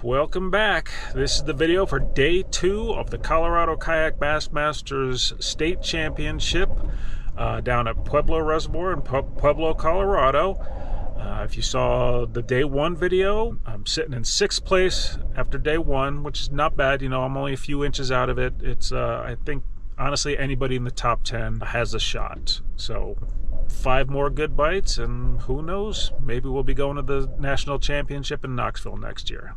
Welcome back. This is the video for day 2 of the Colorado Kayak Bassmasters State Championship down at Pueblo Reservoir in Pueblo, Colorado. If you saw the day 1 video, I'm sitting in 6th place after day 1, which is not bad. You know, I'm only a few inches out of it. It's I think honestly anybody in the top 10 has a shot. So 5 more good bites, and who knows, maybe we'll be going to the national championship in Knoxville next year.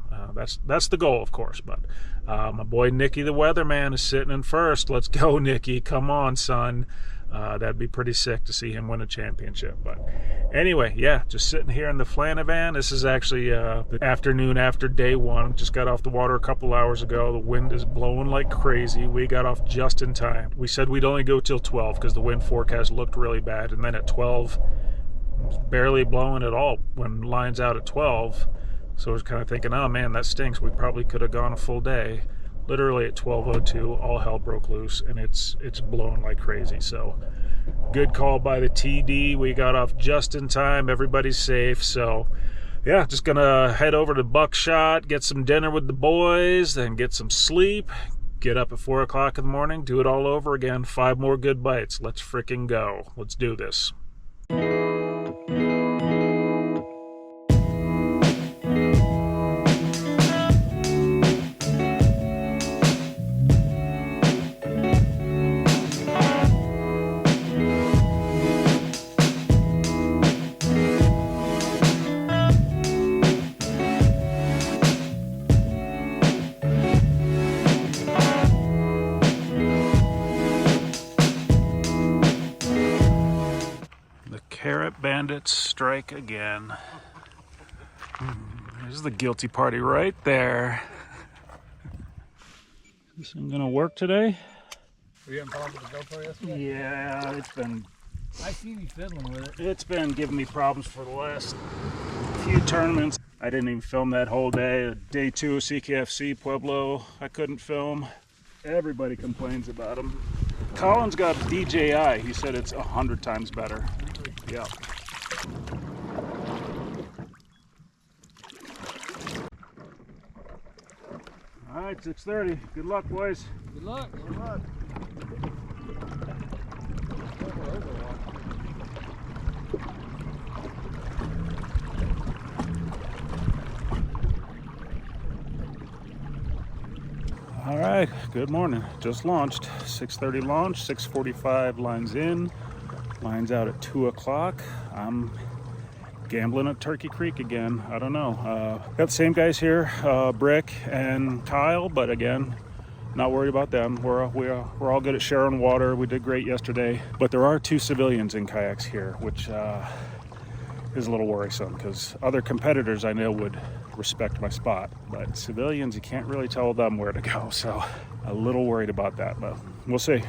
That's the goal, of course. But my boy Nicky the weatherman is sitting in 1st. Let's go, Nicky. Come on, son. That'd be pretty sick to see him win a championship. But anyway, yeah, just sitting here in the Flanavan. This is actually the afternoon after day 1. Just got off the water a couple hours ago. The wind is blowing like crazy. We got off just in time. We said we'd only go till 12 because the wind forecast looked really bad. And then at 12, it was barely blowing at all when lines out at 12. So I was kind of thinking, oh man, that stinks. We probably could have gone a full day. Literally at 12:02, all hell broke loose, and it's blowing like crazy. So good call by the TD. We got off just in time. Everybody's safe. So yeah, just gonna head over to Buckshot, get some dinner with the boys, then get some sleep, get up at 4 o'clock in the morning, do it all over again. 5 more good bites. Let's freaking go. Let's do this. Bandits strike again. There's the guilty party right there. Is this gonna work today? Were you having problems with the GoPro yesterday? Yeah, it's been. I seen you fiddling with it. It's been giving me problems for the last few tournaments. I didn't even film that whole day. Day 2 of CKFC Pueblo, I couldn't film. Everybody complains about him. Colin's got DJI. He said it's 100 times better. Yeah. All right, 6:30. Good luck, boys. Good luck. Good luck. All right, good morning. Just launched. 6:30 launch, 6:45 lines in. Lines out at 2 o'clock. I'm gambling at Turkey Creek again. I don't know. Got the same guys here, Brick and Kyle, but again, not worried about them. We're all good at sharing water. We did great yesterday, but there are 2 civilians in kayaks here, which is a little worrisome because other competitors I know would respect my spot, but civilians, you can't really tell them where to go. So a little worried about that, but we'll see.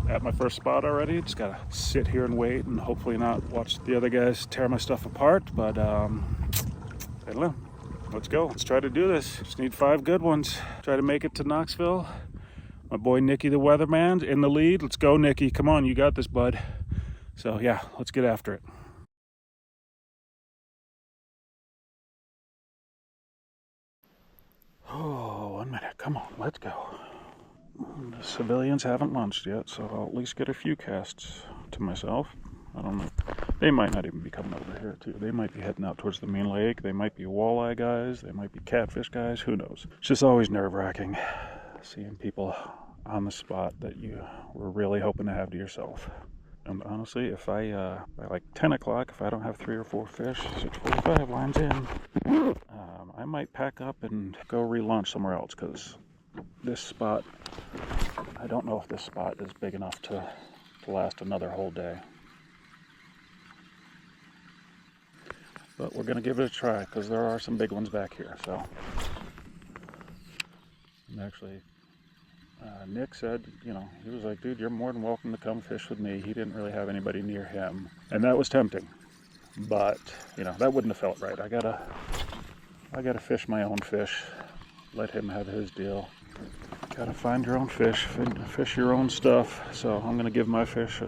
At my first spot already. Just gotta sit here and wait and hopefully not watch the other guys tear my stuff apart. But I don't know. Let's go. Let's try to do this. Just need 5 good ones. Try to make it to Knoxville. My boy Nicky the weatherman in the lead. Let's go, Nicky. Come on, you got this, bud. So yeah, let's get after it. Oh, 1 minute. Come on, let's go. The civilians haven't launched yet, so I'll at least get a few casts to myself. I don't know. They might not even be coming over here too. They might be heading out towards the main lake. They might be walleye guys. They might be catfish guys. Who knows? It's just always nerve-wracking seeing people on the spot that you were really hoping to have to yourself. And honestly, if I, by like 10 o'clock, if I don't have 3 or 4 fish, 6:45 lines in, I might pack up and go relaunch somewhere else, because this spot, I don't know if this spot is big enough to last another whole day. But we're going to give it a try, because there are some big ones back here. So, and actually, Nick said, you know, he was like, dude, you're more than welcome to come fish with me. He didn't really have anybody near him. And that was tempting. But, you know, that wouldn't have felt right. I gotta fish my own fish. Let him have his deal. Gotta find your own fish, fish your own stuff. So I'm gonna give my fish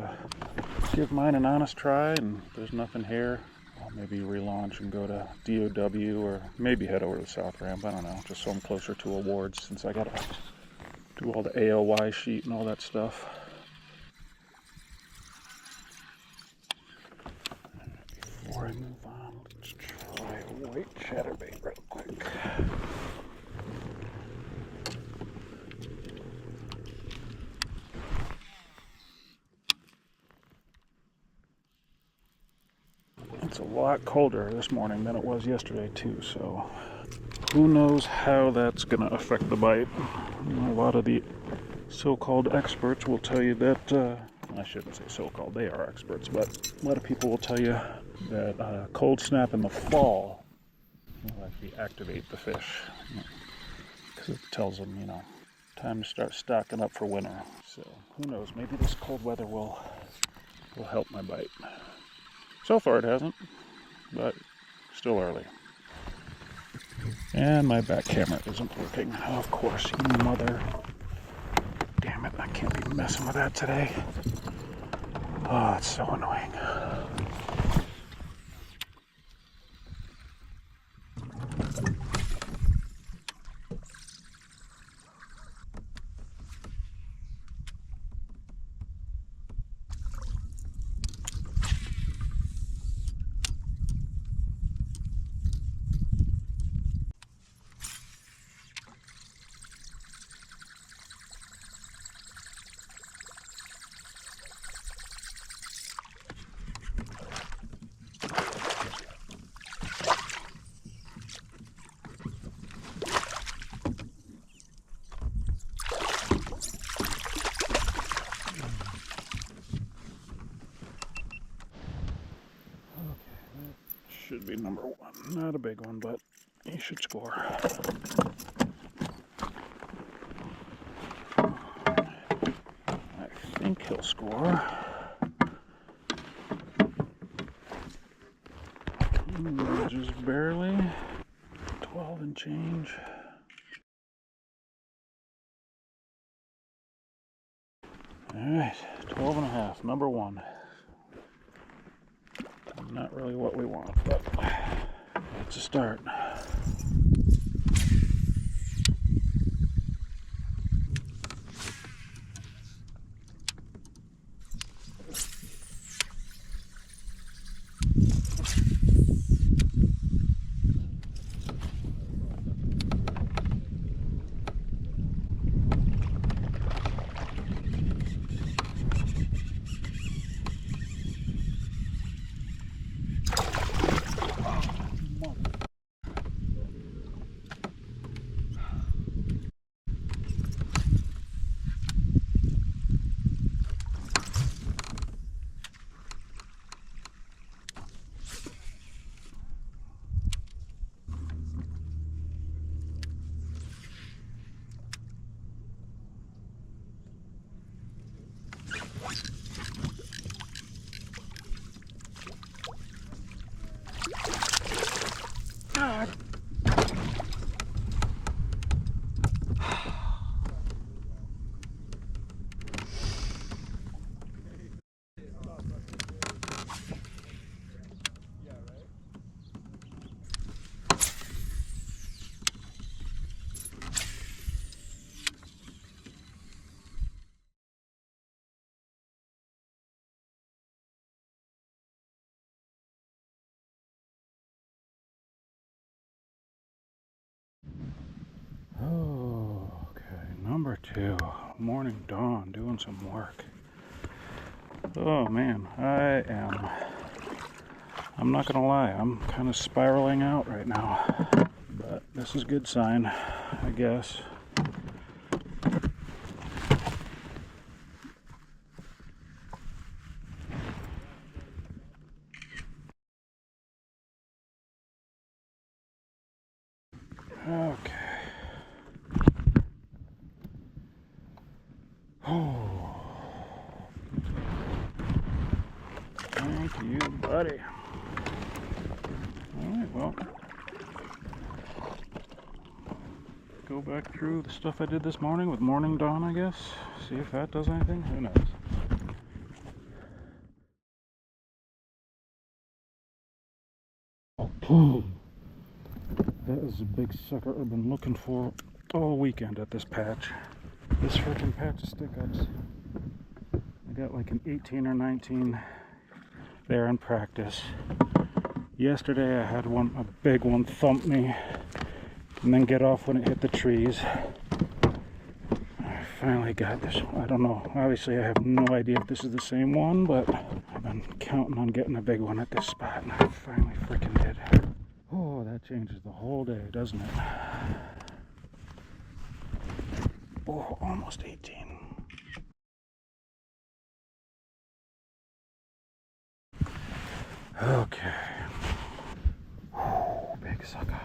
give mine an honest try, and if there's nothing here, I'll maybe relaunch and go to DOW, or maybe head over to the South Ramp. I don't know, just so I'm closer to awards, since I gotta do all the AOY sheet and all that stuff. Before I move on, let's try a white chatterbait real quick. It's a lot colder this morning than it was yesterday too, so who knows how that's going to affect the bite. You know, a lot of the so-called experts will tell you that, I shouldn't say so-called, they are experts, but a lot of people will tell you that cold snap in the fall will actually activate the fish, because it tells them, you know, time to start stocking up for winter. So who knows, maybe this cold weather will help my bite. So far it hasn't, but still early. And my back camera isn't working. Of course, you mother. Damn it, I can't be messing with that today. Oh, it's so annoying. Should be number 1. Not a big one, but he should score. I think he'll score. Just barely. 12 and change. Alright, 12 and a half, number 1. Not really what we want, but it's a start. Oh, okay, number 2, morning dawn, doing some work. Oh man, I'm not gonna lie, I'm kind of spiraling out right now, but this is a good sign, I guess. Okay. Oh. Thank you, buddy. Alright, well. Go back through the stuff I did this morning with morning dawn, I guess. See if that does anything. Who knows? Oh. That is a big sucker I've been looking for all weekend at this patch. This freaking patch of stick-ups. I got like an 18 or 19 there in practice. Yesterday I had one, a big one, thump me and then get off when it hit the trees. I finally got this one. I don't know. Obviously I have no idea if this is the same one, but I've been counting on getting a big one at this spot and I finally freaking did. Oh, that changes the whole day, doesn't it? Oh, almost 18. Okay. Oh, big sucker.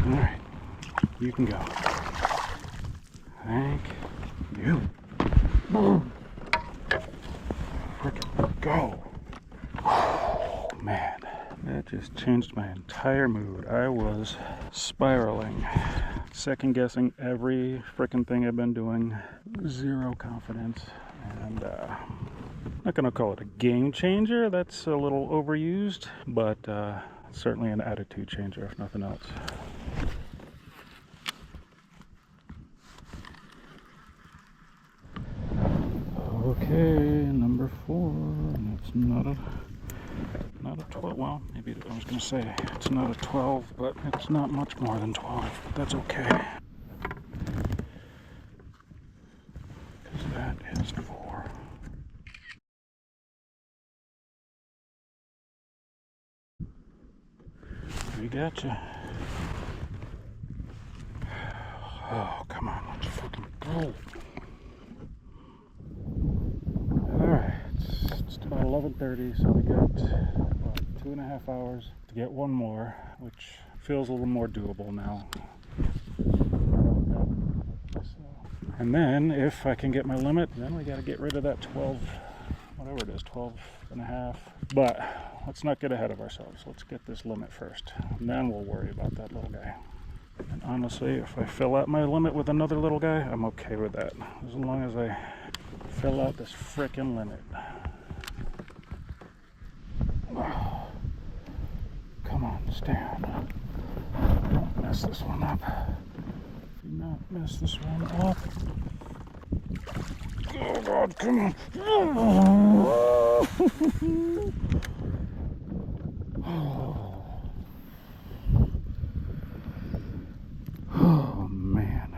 Alright, you can go. Thank you. Frickin' go. Oh, man. That just changed my entire mood. I was spiraling, second guessing every frickin' thing I've been doing. Zero confidence. And I'm not gonna call it a game changer, that's a little overused, but certainly an attitude changer if nothing else. Okay, number 4, and it's not a 12, well, maybe I was gonna say it's not a 12, but it's not much more than 12, but that's okay. Because that is 4. We gotcha. Oh, come on, let's fucking go. Alright, it's about 11:30, so we got about 2.5 hours to get one more, which feels a little more doable now. And then, if I can get my limit, then we gotta get rid of that 12, whatever it is, 12.5. But let's not get ahead of ourselves. Let's get this limit first, and then we'll worry about that little guy. And honestly, if I fill out my limit with another little guy, I'm okay with that. As long as I fill out this frickin' limit. Oh, come on, stand. Don't mess this one up. Do not mess this one up. Oh God, come on. Oh man,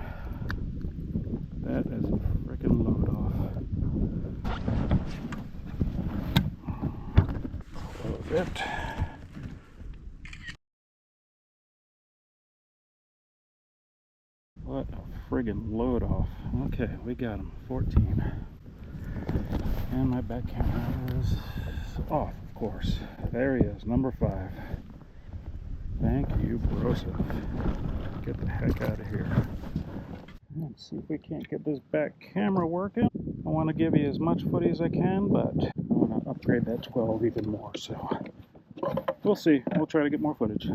that is a freaking load off. Close it. What a friggin' load off. Okay, we got him. 14. And my back camera is off, of course. There he is, number 5. Thank you, Broseph. Get the heck out of here. Let's see if we can't get this back camera working. I want to give you as much footage as I can, but I want to upgrade that 12 even more, so we'll see. We'll try to get more footage.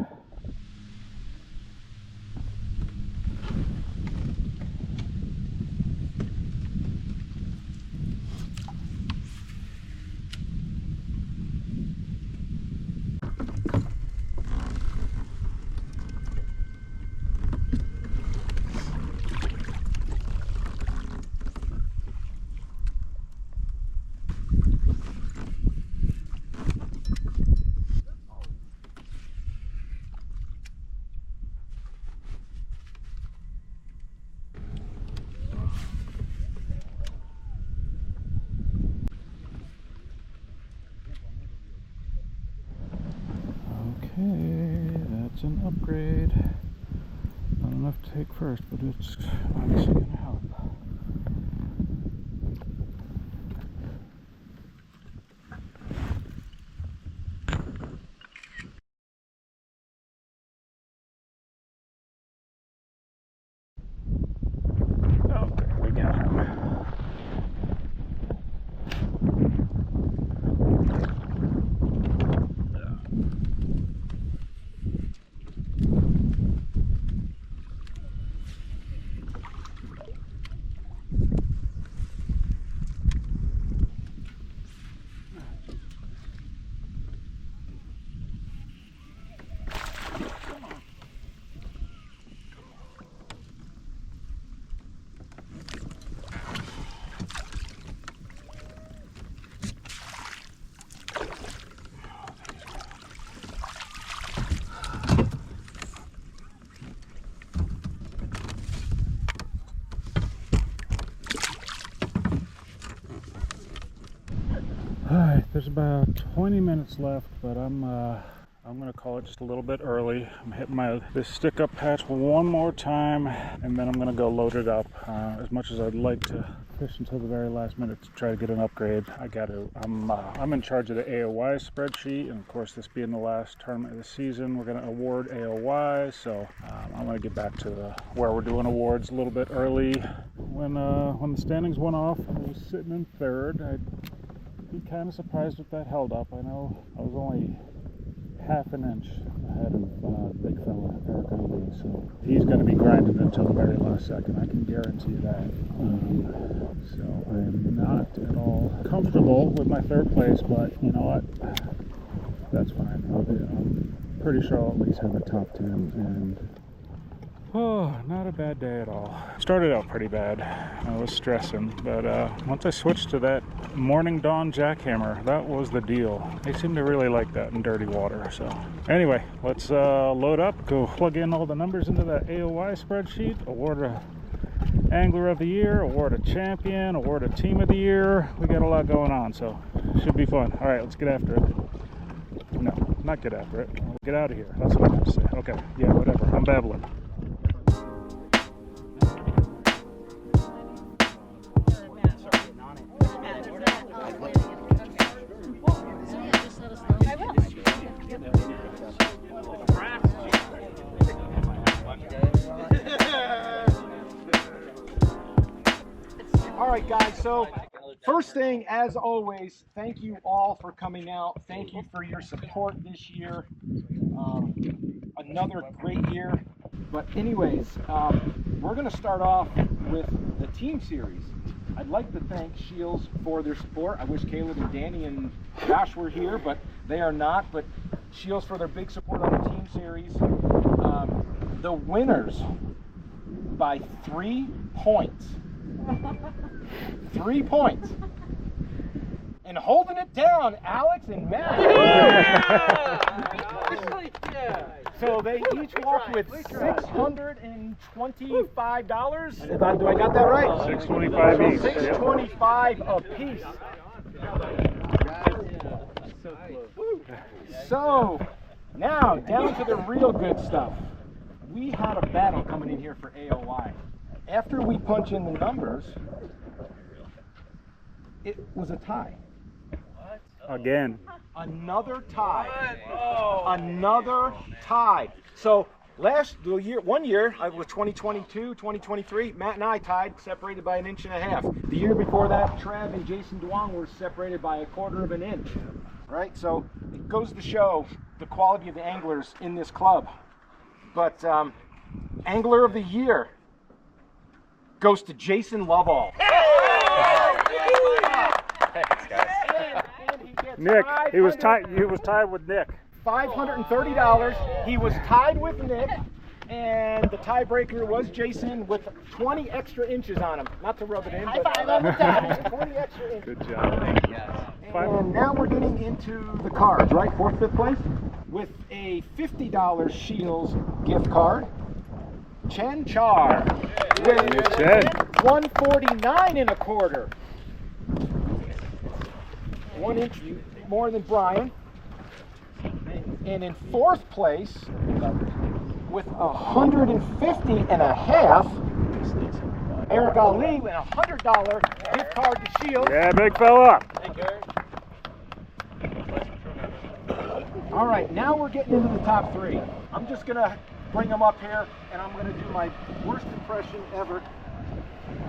upgrade. Not enough to take first, but it's obviously going to help. Okay, we got him. Alright, there's about 20 minutes left, but I'm going to call it just a little bit early. I'm hitting this stick up patch one more time, and then I'm going to go load it up. As much as I'd like to fish until the very last minute to try to get an upgrade, I'm in charge of the AOY spreadsheet, and of course, this being the last tournament of the season, we're going to award AOY, so I'm going to get back to where we're doing awards a little bit early. When the standings went off, I was sitting in third. I'd be kind of surprised if that held up. I know I was only half an inch ahead of big fella Eric Ivey, so he's going to be grinding until the very last second. I can guarantee that. So I am not at all comfortable with my third place, but you know what? That's fine. I'm pretty sure I'll at least have a top 10, and oh, not a bad day at all. Started out pretty bad. I was stressing, but once I switched to that morning dawn jackhammer, that was the deal. They seem to really like that in dirty water. So anyway, let's load up, go plug in all the numbers into that AOY spreadsheet, award a Angler of the Year, award a Champion, award a Team of the Year. We got a lot going on, so should be fun. All right, let's get after it. No, not get after it. Get out of here. That's what I meant to say. Okay, yeah, whatever. I'm babbling. All right, guys, so first thing, as always, thank you all for coming out. Thank you for your support this year. Another great year. But anyways, we're going to start off with the team series. I'd like to thank Shields for their support. I wish Caleb and Danny and Josh were here, but they are not. But Shields for their big support on the team series. The winners by 3 points. 3 points. And holding it down, Alex and Matt. Yeah. So they each walked with $625. Do I got that right? $625 each. $625 a piece. So now down to the real good stuff. We had a battle coming in here for AOY. After we punch in the numbers, it was a tie. Again. Another tie. Another tie. So one year, I was 2022, 2023, Matt and I tied, separated by 1.5 inches. The year before that, Trav and Jason Duong were separated by 1/4 of an inch. Right? So it goes to show the quality of the anglers in this club. But Angler of the Year goes to Jason Lovell. Thanks, guys. Nick, he was tied with Nick. $530. He was tied with Nick, and the tiebreaker was Jason with 20 extra inches on him. Not to rub it in, but 20 extra inches. Good job. Thank you. And now we're getting into the cards, right? 4th, 5th place with a $50 Shields gift card. Chen Char with 149 1/4. 1 inch more than Brian. And in 4th place with 150.5. Eric Ali with a $100 gift card to Shield. Yeah, big fella. All right, now we're getting into the top 3. I'm just gonna bring them up here, and I'm gonna do my worst impression ever.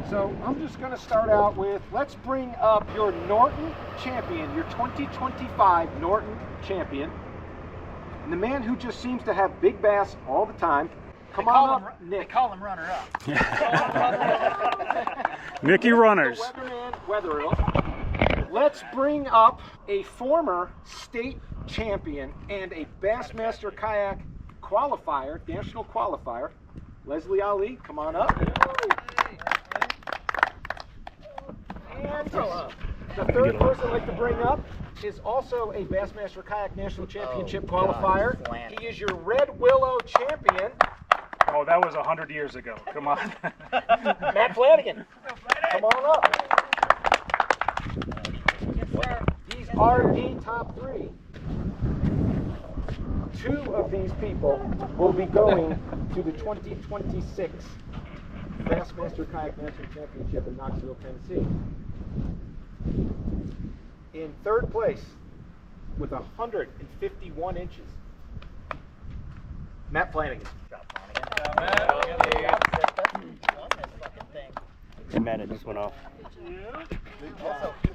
So I'm just gonna start out with, let's bring up your Norton champion, your 2025 Norton champion, and the man who just seems to have big bass all the time. Come on up, Nick. They call him runner-up. Nicky Runners. The Weatherman Weatherill. Let's bring up a former state champion and a Bassmaster kayak qualifier, national qualifier, Leslie Ali. Come on up. And the third person I'd like to bring up is also a Bassmaster Kayak National Championship qualifier. He is your Red Willow champion. Oh, that was 100 years ago. Come on. Matt Flanagan. Come on up. These are the top 3. 2 of these people will be going to the 2026 Bassmaster Kayak National Championship in Knoxville, Tennessee. In 3rd place with 151 inches, Matt Flanagan. Hey man, it just went off.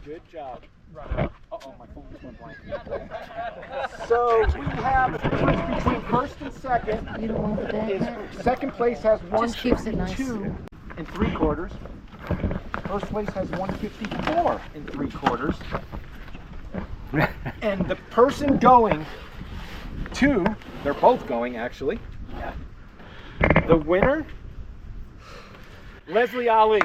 Good job. Uh-oh, my phone just went blank. So we have the difference between 1st and 2nd. You don't want the bag Is there? 2nd place has Just keeps it nice. 152 3/4. 1st place has 154 3/4. And the person going to, they're both going actually. The winner, Leslie Ali.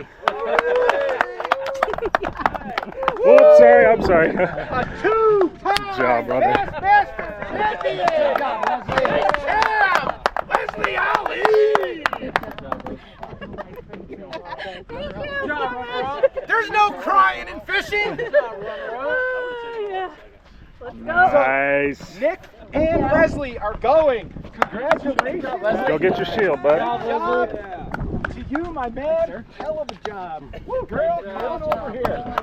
Oops, sorry, I'm sorry. A 2-time Good job, brother. Bassmaster champion. Leslie Ali. There's no crying and fishing. Nice. Nick and Leslie are going. Congratulations, Leslie. Go get your shield, bud. Job to you, my man. Hell of a job. Woo, girl, come on over here.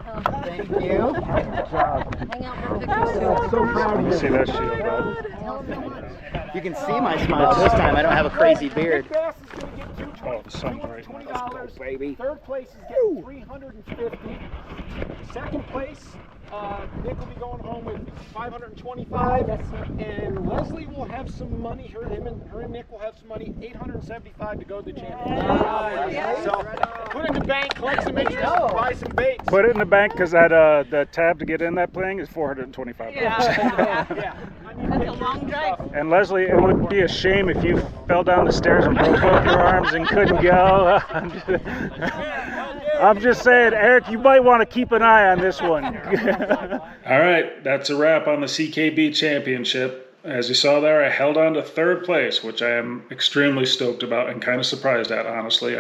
Thank you. Good job. Hang out for pictures too. So proud of You you. see that shield, bud? Tell them how much. You can see my smile this time. I don't have a crazy beard. Big Bass is going to get Oh, the sun's right. $20, baby. 3rd place is getting $350. 2nd place, Nick will be going home with $525, and Leslie will have some money. Her and Nick will have some money. $875 to go to the championship. So put it in the bank, collect some interest, buy some baits. Put it in the bank because that the tab to get in that thing is $425. Yeah. That's a long drive. And Leslie, it would be a shame if you fell down the stairs and broke both your arms and couldn't go. I'm just saying, Eric, you might want to keep an eye on this one. All right, that's a wrap on the CKB Championship. As you saw there, I held on to 3rd place, which I am extremely stoked about and kind of surprised at, honestly.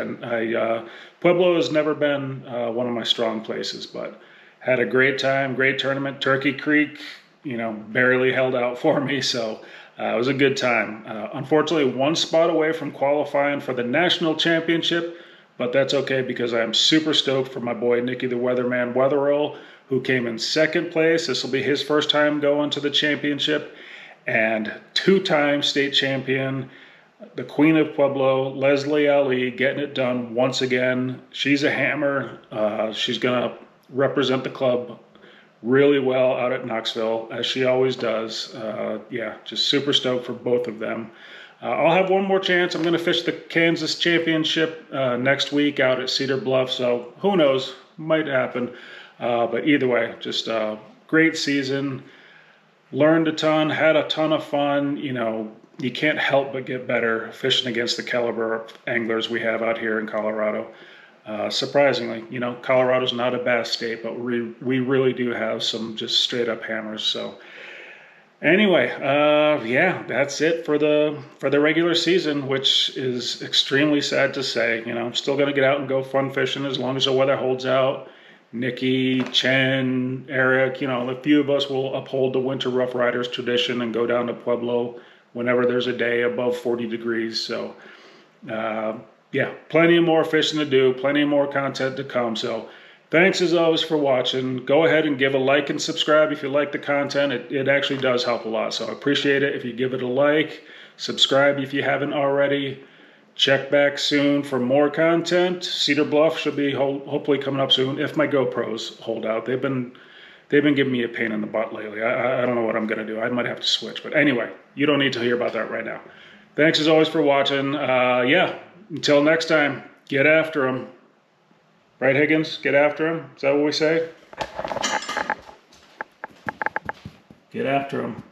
Pueblo has never been one of my strong places, but had a great time, great tournament. Turkey Creek, barely held out for me, so it was a good time. Unfortunately, 1 spot away from qualifying for the national championship, but that's okay because I'm super stoked for my boy Nicky the Weatherman Weatherill, who came in 2nd place. This will be his first time going to the championship, and 2-time state champion, the Queen of Pueblo, Leslie Ali, getting it done once again. She's a hammer. She's gonna represent the club really well out at Knoxville, as she always does. Yeah, just super stoked for both of them. I'll have one more chance. I'm going to fish the Kansas Championship next week out at Cedar Bluff, so who knows, might happen. But either way, just a great season. Learned a ton, had a ton of fun. You can't help but get better fishing against the caliber of anglers we have out here in Colorado. Surprisingly, Colorado's not a bass state, but we really do have some just straight up hammers. So anyway, yeah, that's it for the regular season, which is extremely sad to say. I'm still gonna get out and go fun fishing as long as the weather holds out. Nicky, Chen, Eric, a few of us will uphold the Winter Rough Riders tradition and go down to Pueblo whenever there's a day above 40 degrees. So yeah, plenty of more fishing to do, plenty of more content to come. So thanks as always for watching. Go ahead and give a like and subscribe if you like the content. It actually does help a lot. So I appreciate it if you give it a like, subscribe if you haven't already. Check back soon for more content. Cedar Bluff should be hopefully coming up soon if my GoPros hold out. They've been giving me a pain in the butt lately. I don't know what I'm going to do. I might have to switch. But anyway, you don't need to hear about that right now. Thanks as always for watching. Yeah, until next time, get after them. Right, Higgins? Get after them? Is that what we say? Get after them.